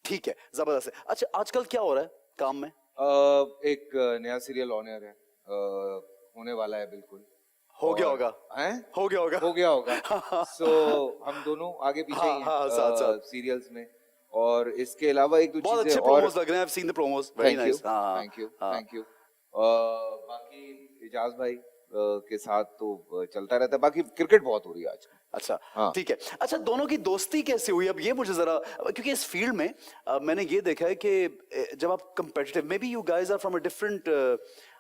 ठीक है, जबरदस्त है। अच्छा, आजकल क्या हो रहा है काम में? एक नया सीरियल ऑन एयर है, होने वाला है बिल्कुल। हो गया होगा? हैं? हो गया होगा? हो गया होगा। सो हम दोनों आगे पीछे ही हाँ, साथ साथ सीरियल्स में। और इसके अलावा एक दो बहुत चीजें अच्छे और। प्रोमोस लग रहे हैं, I've seen the promos, very nice। हाँ, थैंक यू हाँ। Thank you. बाकी इजाज भाई के साथ तो चलता रहता है, बाकी क्रिकेट बहुत हो रही है आजकल। अच्छा, हाँ। ठीक है। अच्छा, दोनों की दोस्ती कैसे हुई? अब ये मुझे जरा, क्योंकि इस फील्ड में मैंने ये देखा है कि जब आप competitive, maybe you guys are from a different,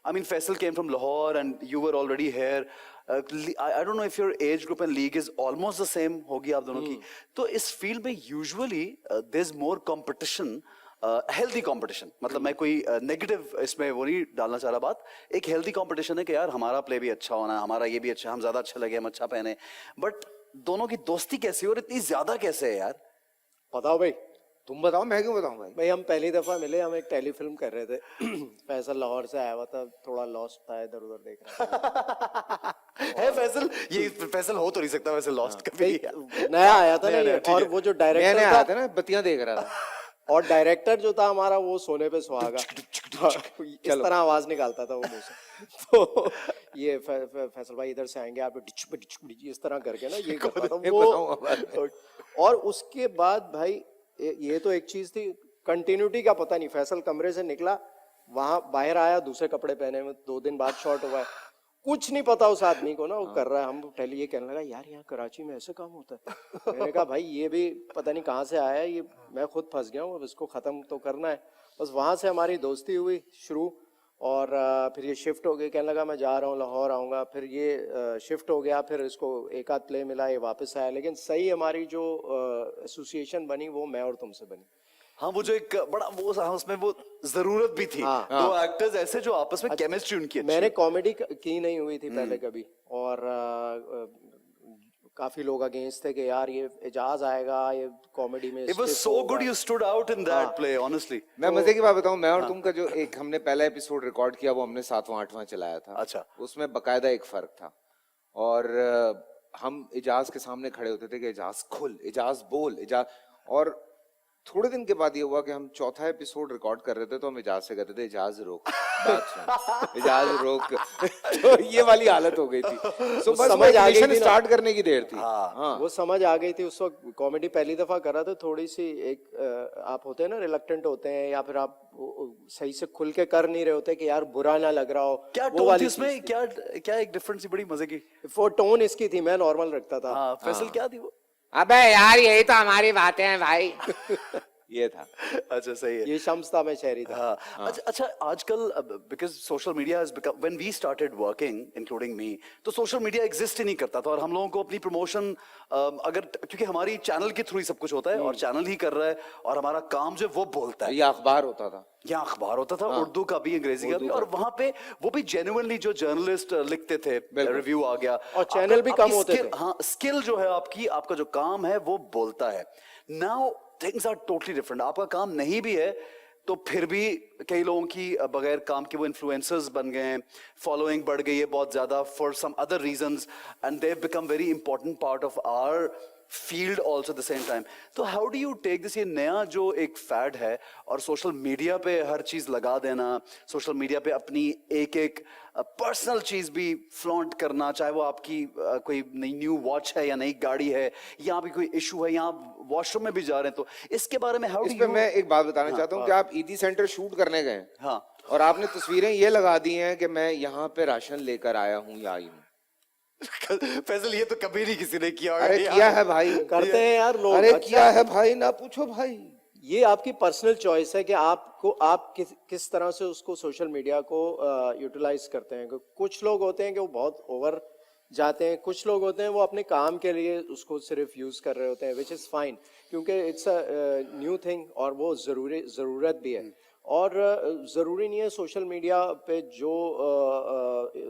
I mean Faisal came from Lahore and you were already here. I don't know if your age group and league is almost the same होगी आप दोनों की। तो इस field में usually there's more competition, healthy competition, मतलब मैं कोई नेगेटिव इसमें वो नहीं डालना चाह रहा बात। एक हेल्दी कंपटीशन है कि यार हमारा प्ले भी अच्छा होना है, हमारा ये भी अच्छा, हम ज्यादा अच्छे लगे, हम अच्छा पहने। बट दोनों की दोस्ती कैसी है और इतनी ज्यादा कैसे है यार? बताओ भाई। तुम बताओ, मैं क्यों बताऊं भाई? भाई हम पहली दफा मिले, हम एक टेलीफिल्म कर रहे थे। फैसल लाहौर से आया हुआ था, थोड़ा लॉस्ट था, इधर उधर देख रहा था। है फैसल, ये फैसल हो तो नहीं सकता वैसे लॉस्ट कभी। नया आया था ना नया, ये, ठीक और है। वो जो मैंने डायरेक्टर आया था था ना, बत्तियां देख रहा था। और डायरेक्टर जो था हमारा, वो सोने पे सुहागा। इस तरह आवाज निकालता था वो मुंह से। तो ये फैसल भाई इधर से आएंगे, आप इस तरह करके ना ये करता था वो। और उसके बाद भाई ये तो एक चीज थी, कंटिन्यूटी का पता नहीं। फैसल कमरे से निकला, वहां बाहर आया दूसरे कपड़े पहने में, 2 दिन बाद शॉर्ट हुआ है, कुछ नहीं पता उस आदमी को ना, वो कर रहा है। हम पहले ये कहने लगा यार यहाँ कराची में ऐसे काम होता है। मैंने कहा भाई ये भी पता नहीं कहाँ से आया है, ये मैं खुद फंस गया हूँ, अब इसको खत्म तो करना है। बस वहां से हमारी दोस्ती हुई शुरू। और फिर ये शिफ्ट हो गई, कहने लगा मैं जा रहा हूँ लाहौर आऊँगा, फिर ये शिफ्ट हो गया, फिर इसको एक आध प्ले मिला, ये वापस आया। लेकिन सही हमारी जो एसोसिएशन बनी वो मैं और तुमसे बनी। हाँ, वो जो एक बड़ा वो उसमें वो जरूरत भी थी। हाँ। दो एक्टर्स ऐसे जो आपस में केमिस्ट्री उनकी अच्छी मैंने है। कॉमेडी की नहीं हुई थी पहले कभी, और काफी लोग अगेंस्ट थे कि यार ये एजाज आएगा, ये कॉमेडी में It was stiff so होगा। good you stood out in that play, honestly। मैं मजे की बात बताऊं, मैं और तुम का जो एक हमने पहला एपिसोड रिकॉर्ड किया, वो हमने 7वां 8वां चलाया था। अच्छा। उसमें बकायदा एक फर्क था। और हम इजाज के सामने खड़े होते थे कि इजाज खुल, इजाज बोल, इजाज। और थोड़े दिन के बाद ये हुआ कि हम चौथा एपिसोड रिकॉर्ड कर रहे थे, तो हम इजाज से कहते थे इजाज रोक, बात सुन, इजाज रोक। तो ये वाली हालत हो गई थी। सो बस समझ आ गई थी ना। स्टार्ट करने की देर थी। हाँ। वो समझ आ गई थी उस वक्त। कॉमेडी पहली दफा करा तो थोड़ी सी एक आप होते हैं ना, रिलक्टेंट होते हैं, या फिर आप सही से खुल के कर नहीं रहे होते कि यार बुरा ना लग रहा हो। क्या वो टोन वाली थी उसमें? चीज़ थी। क्या क्या एक डिफरेंस थी बड़ी मजे की? वो टोन इसकी थी, मैं नॉर्मल रखता था। हाँ, फैसल क्या थी वो? अबे यार यही तो हमारी बातें हैं भाई। ये था। अच्छा, सही है। ये शम्स था, मैं शहरी था। हाँ। अच्छा, आजकल because social media has become, when we started working including me, तो सोशल मीडिया एग्जिस्ट ही नहीं करता था, और हम लोगों को अपनी प्रमोशन अगर, क्योंकि हमारी चैनल के थ्रू ही सब कुछ होता है, और चैनल ही कर रहा है, और हमारा काम जो वो बोलता है। ये अखबार होता था, यहाँ अखबार होता था, उर्दू का भी, अंग्रेजी का भी, और वहां पे वो भी जेन्युइनली जो जर्नलिस्ट लिखते थे, रिव्यू आ गया, और चैनल भी कम होते थे। हाँ, स्किल जो है आपकी, आपका जो काम है वो बोलता है। Now things are totally different. आपका काम नहीं भी है तो फिर भी कई लोगों की बगैर काम के वो इन्फ्लुएंसर्स बन गए हैं, फॉलोइंग बढ़ गई है बहुत ज्यादा for some other reasons, and they have become very important part of our field also at the same time. तो how do you take this, ये नया जो एक फैड है, और सोशल मीडिया पे हर चीज लगा देना, सोशल मीडिया पे अपनी एक एक पर्सनल चीज भी फ्लॉन्ट करना, चाहे वो आपकी कोई नई न्यू वॉच है या नई गाड़ी है, या भी कोई इशू है, या आप वॉशरूम में भी जा रहे हैं, तो इसके बारे में हाउ इस डू पे यू? मैं एक बात बताना चाहता हूँ कि आप ईदी सेंटर शूट करने गए, हाँ, और आपने तस्वीरें ये लगा दी हैं कि मैं यहाँ पे राशन लेकर आया हूँ या आई हूँ। फैसल ये तो कभी नहीं किसी ने किया होगा। अरे किया है भाई, करते हैं यार लोग। अरे अच्छा, किया है भाई, ना पूछो भाई। ये आपकी पर्सनल चॉइस है कि आपको आप किस तरह से उसको सोशल मीडिया को यूटिलाइज करते हैं। कुछ लोग होते हैं कि वो बहुत ओवर जाते हैं, कुछ लोग होते हैं वो अपने काम के लिए उसको सिर्फ यूज कर रहे होते हैं, विच इज़ फाइन, क्योंकि इट्स अ न्यू थिंग, और वो ज़रूरत भी है। और ज़रूरी नहीं है सोशल मीडिया पे जो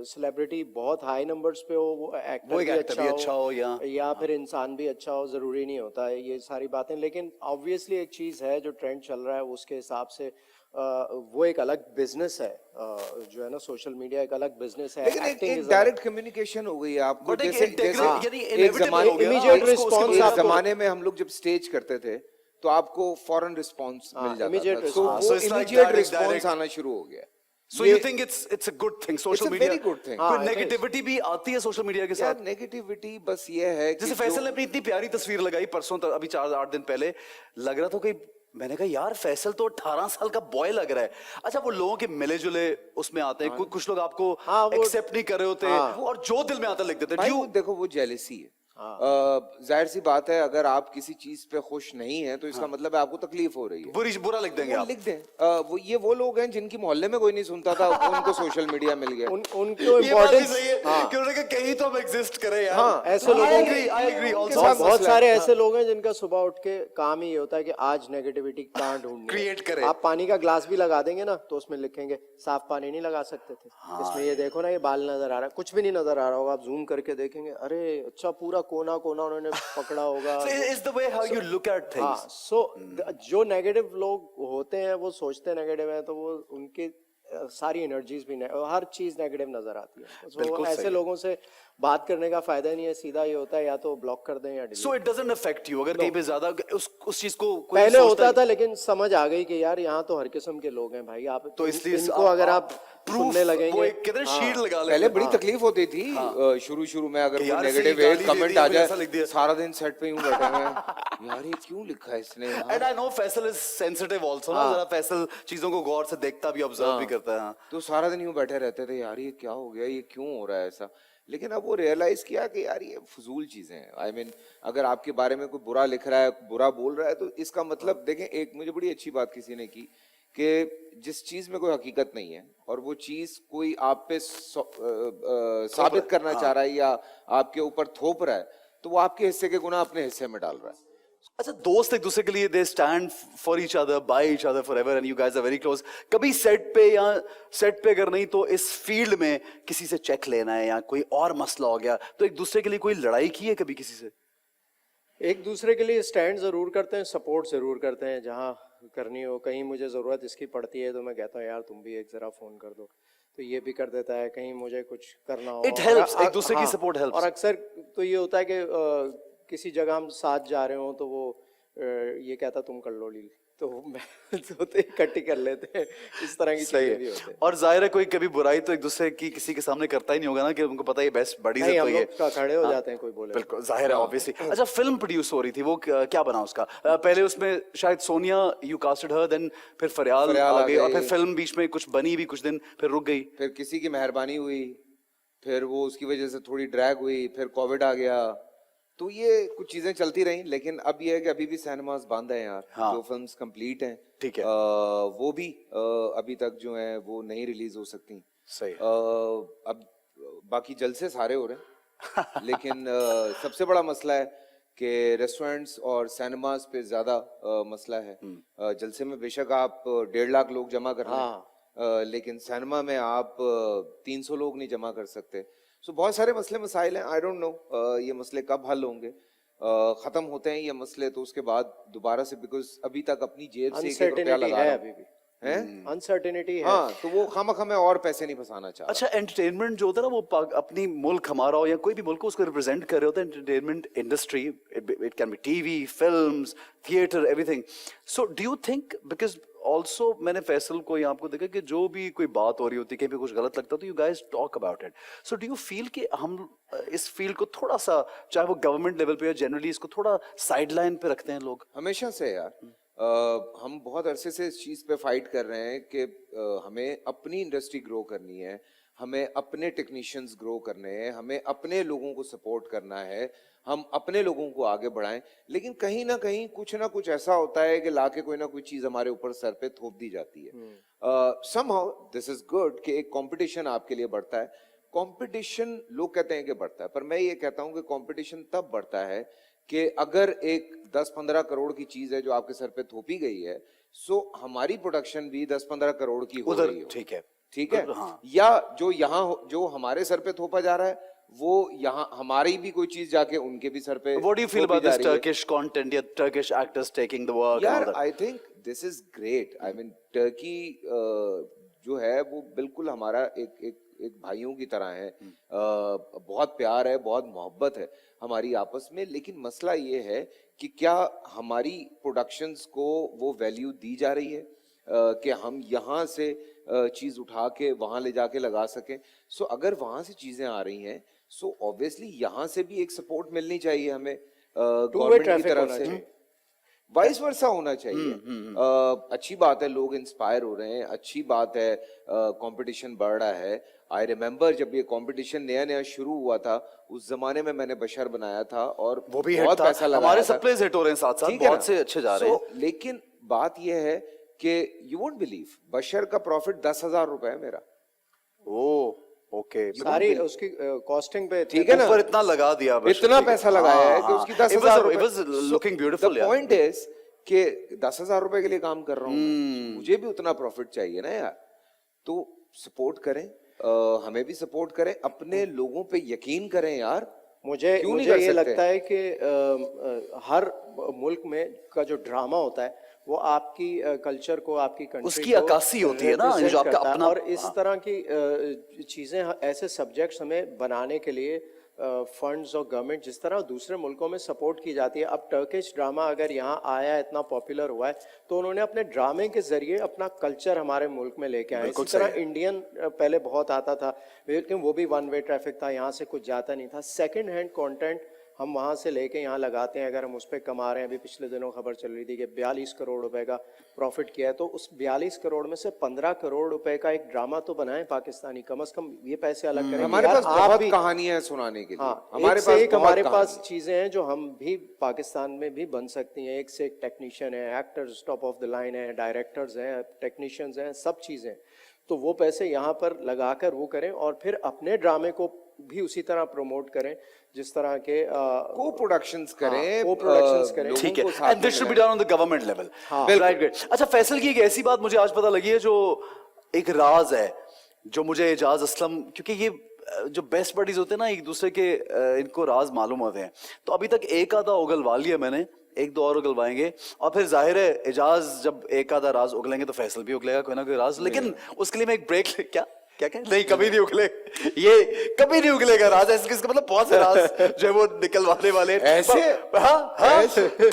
सेलिब्रिटी बहुत हाई नंबर्स पे हो वो एक्टर भी अच्छा हो, या फिर इंसान भी अच्छा हो, ज़रूरी नहीं होता है ये सारी बातें। लेकिन ऑब्वियसली एक चीज़ है, जो ट्रेंड चल रहा है उसके हिसाब से वो एक अलग बिजनेस है, जो है ना, सोशल मीडिया एक अलग बिजनेस है। लेकिन एक डायरेक्ट कम्युनिकेशन हो गई है आपको, But जैसे एक एक inevitable हो गया, immediate उसको response एक आपको- जमाने में हम लोग जब स्टेज करते थे तो आपको फौरन रिस्पॉन्स मिल जाता immediate था, तो response. वो So it's like immediate direct, response direct. आना शुरू हो गया। So you think it's a good thing, social a media? very good thing. कोई हाँ, it is. नेगेटिविटी भी आती है सोशल मीडिया के यार साथ? नेगेटिविटी बस ये है कि जैसे फैसल ने अपनी इतनी प्यारी तस्वीर लगाई परसों तक, अभी 4-8 दिन पहले, लग रहा था कि मैंने कहा यार फैसल तो 18 साल का बॉय लग रहा है। अच्छा वो लोगों के मिले जुले उसमें आते हैं, कुछ लोग आपको हाँ, वो- एक्सेप्ट नहीं कर रहे होते और जो दिल में आता लिख देते भाई हैं। वो देखो वो जेलसी है। जाहिर सी बात है, अगर आप किसी चीज पे खुश नहीं है तो इसका मतलब है आपको तकलीफ हो रही है, बुरा लिख देंगे वो आप। लिख दें। वो लोग हैं जिनकी मोहल्ले में कोई नहीं सुनता था, उनको सोशल मीडिया मिल गया। उनको ये बात भी इम्पोर्टेंस, सही है कि उन्होंने कहा कहीं तो हम एग्जिस्ट करें यार। हाँ, ऐसे लोगों I के- agree, I agree also। बहुत मसला है। सारे ऐसे लोग हैं जिनका सुबह उठ के काम ही ये होता है कि आज नेगेटिविटी कहाँ ढूंढनी है। Create करें। आप पानी का ग्लास भी लगा देंगे ना तो उसमें लिखेंगे साफ पानी नहीं लगा सकते थे, इसमें ये देखो ना ये बाल नजर आ रहा है, कुछ भी नहीं नजर आ रहा होगा, आप जूम करके देखेंगे, अरे अच्छा पूरा कोना कोना उन्होंने पकड़ा होगा। So it's the way how you look at things। हाँ, जो नेगेटिव लोग होते हैं वो सोचते हैं नेगेटिव है, तो वो उनकी सारी एनर्जीज भी हर चीज नेगेटिव नजर आती है। तो बिल्कुल ऐसे सही। लोगों से बात करने का फायदा नहीं है, सीधा ये होता है या तो ब्लॉक कर दें या delete। So it doesn't affect you अगर कहीं पे ज्यादा उस चीज को कोई पहले सोचता होता है- था लेकिन समझ आ गई कि यार यहाँ तो हर किस्म के लोग हैं भाई, आप तो इसलिए इनको अगर आप proof, सुनने लगेंगे, वो एक कहते हैं शील्ड लगा लेते पहले हैं। बड़ी तकलीफ होती थी शुरू में, अगर कि कोई यार ऐसे नेगेटिव ही गाली एक दे कमेंट दिया, आ फिर ऐसा लिख दिया। जाए, सारा दिन सेट पे यूं बैठे हुए हैं, यार ये क्यों लिखा है इसने यहाँ? And I know Faisal is sensitive also ना, जरा फैसल चीजों को गौर से देखता भी, ऑब्जर्व भी करता है। हाँ। तो सारा दिन यूं बैठे रहते थे, यार ये क्या हो गया, ये क्यों हो रहा है ऐसा। लेकिन अब वो रियलाइज किया कि यार ये फजूल चीजें हैं। आई मीन अगर आपके बारे में कोई बुरा लिख रहा है, बुरा बोल रहा है, तो इसका मतलब देखें, एक मुझे बड़ी अच्छी बात किसी ने की कि जिस चीज में कोई हकीकत नहीं है और वो चीज कोई आप पे साबित करना चाह रहा है या आपके ऊपर थोप रहा है, तो वो आपके हिस्से के गुनाह अपने हिस्से में डाल रहा है। अच्छा दोस्त एक दूसरे के लिए they stand for each other, by each other forever and you guys are very close. कभी सेट पे या सेट पे अगर नहीं तो इस फील्ड में किसी से चेक लेना है या कोई और मसला हो गया तो एक दूसरे के लिए कोई लड़ाई की है कभी किसी से? एक दूसरे के लिए स्टैंड जरूर करते हैं, सपोर्ट जरूर करते हैं जहाँ करनी हो। कहीं मुझे जरूरत इसकी पड़ती है तो मैं कहता हूँ यार तुम भी एक जरा फोन कर दो, तो ये भी कर देता है। कहीं मुझे कुछ करना हो, It helps, और- एक दूसरे की हाँ, support helps। और अक्सर तो ये होता है कि किसी जगह हम साथ जा रहे हो तो वो ये कहता तुम कर लो लील, तो मैं तो इकट्ठी कर लेते हैं। इस तरह की सही चीजें भी है। होते हैं। और जाहिर है कोई कभी बुराई तो एक दूसरे की किसी के सामने करता ही नहीं होगा ना, कि उनको पता है बेस्ट बड़ी नहीं, से हम तो ये लोग खड़े हो जाते हैं कोई बोले। बिल्कुल जाहिर है ऑब्वियसली। अच्छा फिल्म प्रोड्यूस हो रही थी, वो क्या बना उसका? पहले उसमें शायद Sonia you casted her, then फिर फरियाल आ गई और फिर फिल्म बीच में कुछ बनी भी, कुछ दिन फिर रुक गई। फिर किसी की मेहरबानी हुई, फिर वो उसकी वजह से थोड़ी ड्रैग हुई, फिर कोविड आ गया, तो ये कुछ चीजें चलती रही। लेकिन अब ये है कि अभी भी सिनेमास बंद हैं यार। हाँ। जो फिल्म्स कंप्लीट हैं, ठीक है। वो भी अभी तक जो है वो नहीं रिलीज हो सकती। सही है। अब बाकी जलसे सारे हो रहे हैं लेकिन सबसे बड़ा मसला है कि रेस्टोरेंट्स और सिनेमास पे ज्यादा मसला है। जलसे में बेशक आप 1.5 लाख लोग जमा कर लें, हाँ। लेकिन सिनेमा में आप 300 लोग नहीं जमा कर सकते। सो बहुत सारे मसले मसाइल हैं। आई डोंट नो ये मसले कब हल होंगे। खत्म होते हैं ये मसले तो उसके बाद दोबारा से, बिकॉज अभी तक अपनी जेब से 1 रुपया अनसर्टेनिटी लगा है रहा अभी भी, है। अनसर्टेनिटी है। हाँ, तो वो खामखा में और पैसे नहीं फंसाना चाह रहा। अच्छा एंटरटेनमेंट जो होता है ना, वो अपनी मुल्क हमारा हो या कोई भी मुल्क हो, उसको रिप्रेजेंट कर रहे होते हैं। Entertainment industry, it can be TV, films, theatre, everything. So do you think, because also मैंने फैसल को यहाँ आपको देखा कि जो भी कोई बात हो रही होती है, कहीं पे कुछ गलत लगता है तो you guys talk about it. So do you feel कि हम इस फील्ड को थोड़ा सा, चाहे वो गवर्नमेंट लेवल पे या जनरली, इसको थोड़ा साइडलाइन पे रखते हैं लोग? हमेशा से यार हम बहुत अरसे से इस चीज पे फाइट कर रहे हैं कि हमें अपनी इंडस्ट्री ग्रो करनी है, हमें अपने टेक्नीशियंस ग्रो करने हैं, हमें अपने लोगों को सपोर्ट करना है, हम अपने लोगों को आगे बढ़ाएं। लेकिन कहीं ना कहीं कुछ ना कुछ ऐसा होता है कि लाके कोई ना कोई चीज हमारे ऊपर सर पे थोप दी जाती है। somehow दिस इज गुड कि एक कंपटीशन आपके लिए बढ़ता है। कंपटीशन लोग कहते हैं कि बढ़ता है, पर मैं ये कहता हूं कि कंपटीशन तब बढ़ता है कि अगर एक 10-15 करोड़ की चीज है जो आपके सर पे थोपी गई है, सो हमारी प्रोडक्शन भी 10-15 करोड़ की हो उधर रही हो। ठीक है, ठीक है। हाँ। या जो यहाँ जो हमारे सर पे थोपा जा रहा है, वो यहाँ हमारी भी कोई चीज जाके उनके भी सर पे What do you feel थोपी about जा this रही है। Turkish content या Turkish actors taking the work and यार all that? I think this is great. I mean Turkey जो है वो बिल्कुल हमारा एक भाइयों की तरह है। बहुत प्यार है, बहुत मोहब्बत है हमारी आपस में। लेकिन मसला ये है कि क्या हमारी प्रोडक्शंस को वो वैल्यू दी जा रही है कि हम यहाँ से चीज उठा के वहां ले जाके लगा सकें। सो अगर वहां से चीजें आ रही हैं सो ऑब्वियसली यहाँ से भी एक सपोर्ट मिलनी चाहिए हमें गवर्नमेंट की traffic तरफ होना से। चाहिए। वाइस वर्सा होना चाहिए। अच्छी बात है, लोग इंस्पायर हो रहे हैं, अच्छी बात है, कंपटीशन बढ़ रहा है। आई रिमेम्बर जब ये कंपटीशन नया नया शुरू हुआ था, उस जमाने में मैंने बशर बनाया था और वो भी बहुत हिट था, पैसा लगाया हमारे था। सप्लाईज हिट हो रहे हैं साथ साथ, ठीक है बहुत ना? से अच्छे जा रहे हैं। So, लेकिन बात यह है कि यू वोंट बिलीव, बशर का प्रॉफिट 10,000 रुपए है मेरा। ओ ओके, सारी उसकी कॉस्टिंग पे ठीक है ना? ऊपर इतना लगा दिया, बस इतना ठीक है। पैसा लगाया है कि हाँ, उसकी हाँ। 10,000 It रुपए। was looking beautiful, The यार। point is कि 10,000 रुपए के लिए काम कर रहा हूँ मैं, मुझे भी उतना प्रॉफिट चाहिए ना यार। तो सपोर्ट करें, हमें भी सपोर्ट करें, अपने लोगों पे यकीन करें यार। मुझे क्यों नहीं मुझे कर ये सकते? लगता है कि हर मुल्क में का जो ड्रामा होता है वो आपकी कल्चर को, आपकी कंट्री उसकी अक्कासी होती है ना, represent जो आपका करता है। अपना- और इस तरह की चीजें, ऐसे सब्जेक्ट्स हमें बनाने के लिए फंड्स और गवर्नमेंट जिस तरह दूसरे मुल्कों में सपोर्ट की जाती है। अब टर्किश ड्रामा अगर यहाँ आया, इतना पॉपुलर हुआ है, तो उन्होंने अपने ड्रामे के जरिए अपना कल्चर हमारे मुल्क में लेके आए। बिल्कुल इसी तरह सही है। इंडियन पहले बहुत आता था, लेकिन वो भी वन वे ट्रैफिक था, यहाँ से कुछ जाता नहीं था। सेकंड हैंड कंटेंट हम वहाँ से लेके यहाँ लगाते हैं, अगर हम उस पर कमा रहे हैं। अभी पिछले दिनों खबर चल रही थी कि 42 करोड़ रुपए का प्रॉफिट किया है, तो उस 42 करोड़ में से 15 करोड़ रुपए का एक ड्रामा तो बनाए पाकिस्तानी, कम से कम ये पैसे अलग करें। हमारे यार पास आप बहुत भी- कहानियां हैं सुनाने के लिए। हाँ, हमारे एक से एक बहुत हमारे कहानी पास है। चीजें हैं जो हम भी पाकिस्तान में भी बन सकती हैं। एक से एक टेक्नीशियन है, actors top of the line है, डायरेक्टर्स हैं, टेक्नीशियंस हैं, सब चीजें। तो वो पैसे यहाँ पर लगाकर वो करें और फिर अपने ड्रामे को भी उसी तरह प्रमोट करें जिस तरह के को प्रोडक्शंस करें, co-productions करें। लोगों ठीक है, को साथ एंड में दिस शुड बी मिलाएं। Done on the government level. हाँ। Right, great. अच्छा, फैसल की एक ऐसी बात मुझे आज पता लगी है जो एक राज है, जो मुझे एजाज असलम, क्योंकि ये जो बेस्ट बडीज होते हैं ना एक दूसरे के, इनको राज मालूम होते हैं। तो अभी तक एक आधा उगलवा लिया मैंने, एक दो और उगलवाएंगे, और फिर जाहिर है एजाज जब एक आधा राज उगलेंगे तो फैसल भी उगलेगा कोई ना कोई राज। लेकिन उसके लिए मैं एक ब्रेक क्या क्या क्या नहीं, कभी नहीं उगले, ये कभी नहीं उगलेगा राज। ऐसे इसका मतलब बहुत से राज जो है वो निकलवाने वाले। ऐसे? हाँ हाँ,